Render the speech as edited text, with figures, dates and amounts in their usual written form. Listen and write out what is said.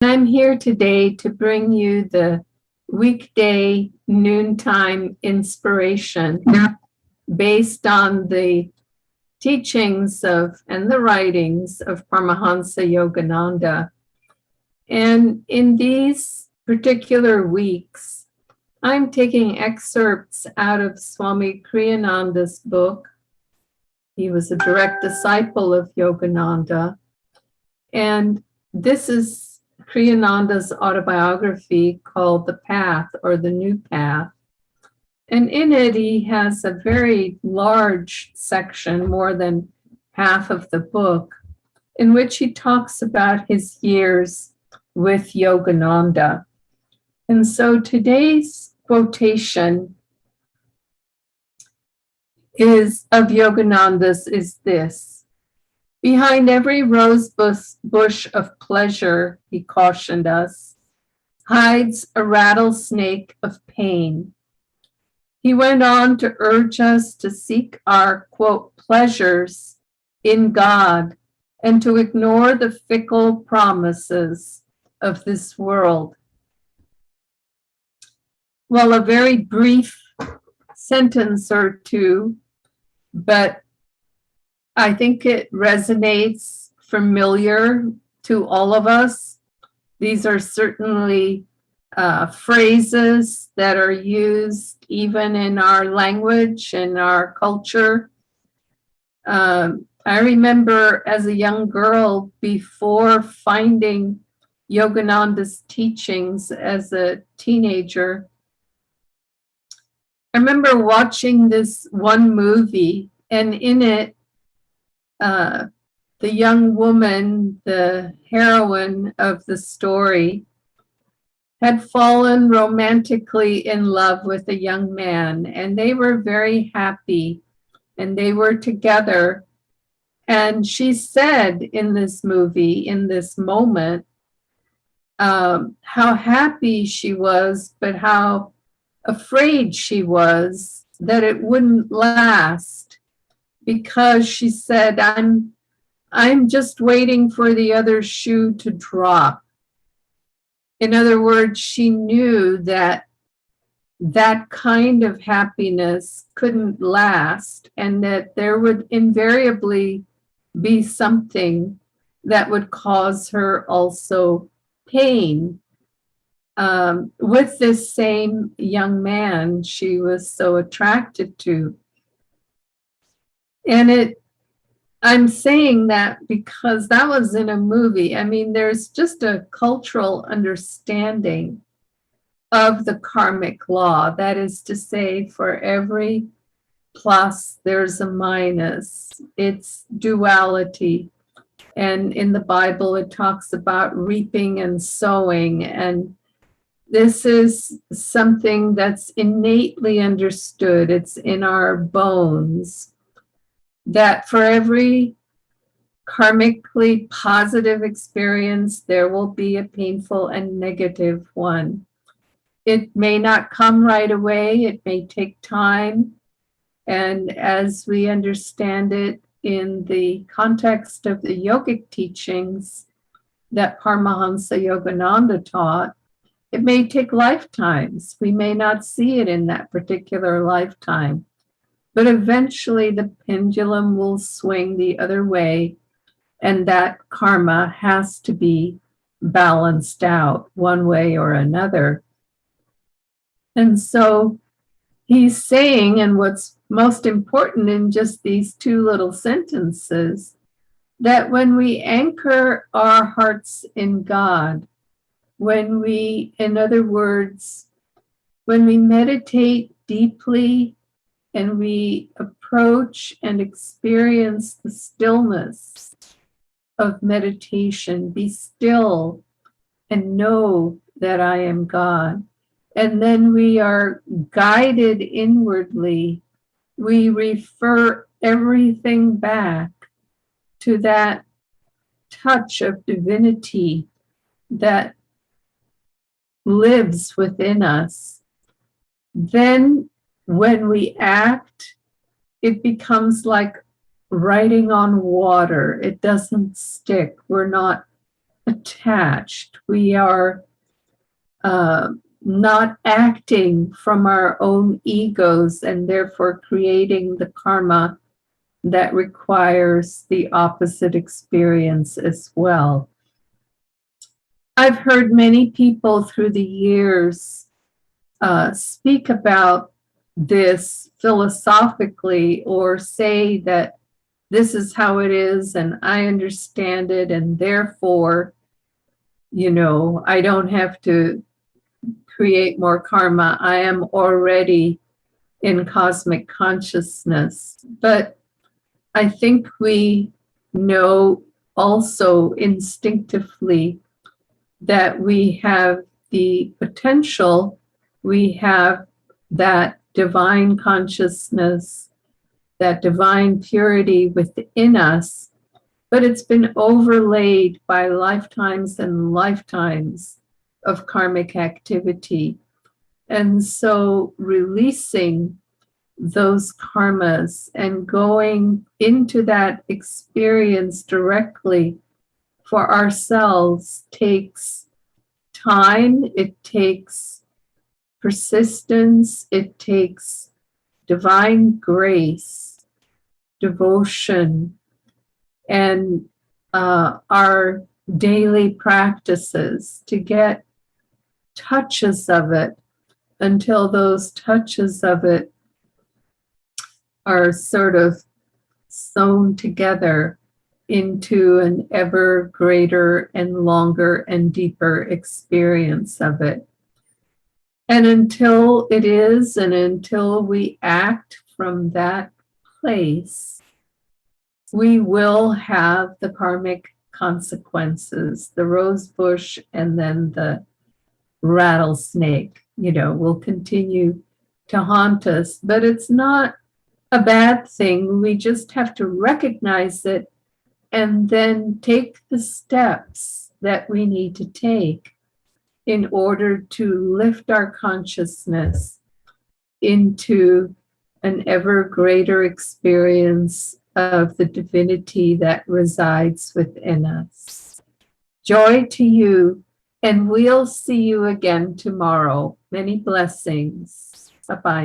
I'm here today to bring you the weekday noontime inspiration based on the teachings of and the writings of Paramahansa Yogananda. And in these particular weeks, I'm taking excerpts out of Swami Kriyananda's book. He was a direct disciple of Yogananda. And this is Kriyananda's autobiography called The Path, or The New Path. And in it, he has a very large section, more than half of the book, in which he talks about his years with Yogananda. And so today's quotation of Yogananda's is this: "Behind every rose bush of pleasure," he cautioned us, "hides a rattlesnake of pain." He went on to urge us to seek our, quote, pleasures in God and to ignore the fickle promises of this world. Well, a very brief sentence or two, but I think it resonates familiar to all of us. These are certainly phrases that are used even in our language and our culture. I remember as a young girl, before finding Yogananda's teachings as a teenager, I remember watching this one movie, and in it, the young woman, the heroine of the story, had fallen romantically in love with a young man, and they were very happy, and they were together. And she said in this movie, in this moment, how happy she was, but how afraid she was that it wouldn't last, because she said, I'm just waiting for the other shoe to drop. In other words, she knew that that kind of happiness couldn't last, and that there would invariably be something that would cause her also pain. With this same young man she was so attracted to. And I'm saying that because that was in a movie. I mean, there's just a cultural understanding of the karmic law. That is to say, for every plus, there's a minus. It's duality. And in the Bible, it talks about reaping and sowing. And this is something that's innately understood. It's in our bones, that for every karmically positive experience, there will be a painful and negative one. It may not come right away. It may take time. And as we understand it in the context of the yogic teachings that Paramahansa Yogananda taught, it may take lifetimes. We may not see it in that particular lifetime. But eventually the pendulum will swing the other way, and that karma has to be balanced out one way or another. And so he's saying, and what's most important in just these two little sentences, that when we anchor our hearts in God, when we, in other words, when we meditate deeply and we approach and experience the stillness of meditation, be still and know that I am God. And then we are guided inwardly. We refer everything back to that touch of divinity that lives within us. Then when we act, it becomes like writing on water. It doesn't stick. We're not attached. We are not acting from our own egos and therefore creating the karma that requires the opposite experience as well. I've heard many people through the years speak about this philosophically or say that this is how it is and I understand it and therefore, I don't have to create more karma. I am already in cosmic consciousness. But I think we know also instinctively that we have the potential, we have that divine consciousness, that divine purity within us, but it's been overlaid by lifetimes and lifetimes of karmic activity. And so releasing those karmas and going into that experience directly for ourselves takes time, it takes persistence, it takes divine grace, devotion, and our daily practices to get touches of it until those touches of it are sort of sewn together into an ever greater and longer and deeper experience of it. And until it is, and until we act from that place, we will have the karmic consequences, the rose bush and then the rattlesnake, will continue to haunt us. But it's not a bad thing. We just have to recognize it and then take the steps that we need to take in order to lift our consciousness into an ever greater experience of the divinity that resides within us. Joy to you, and we'll see you again tomorrow. Many blessings. Bye-bye.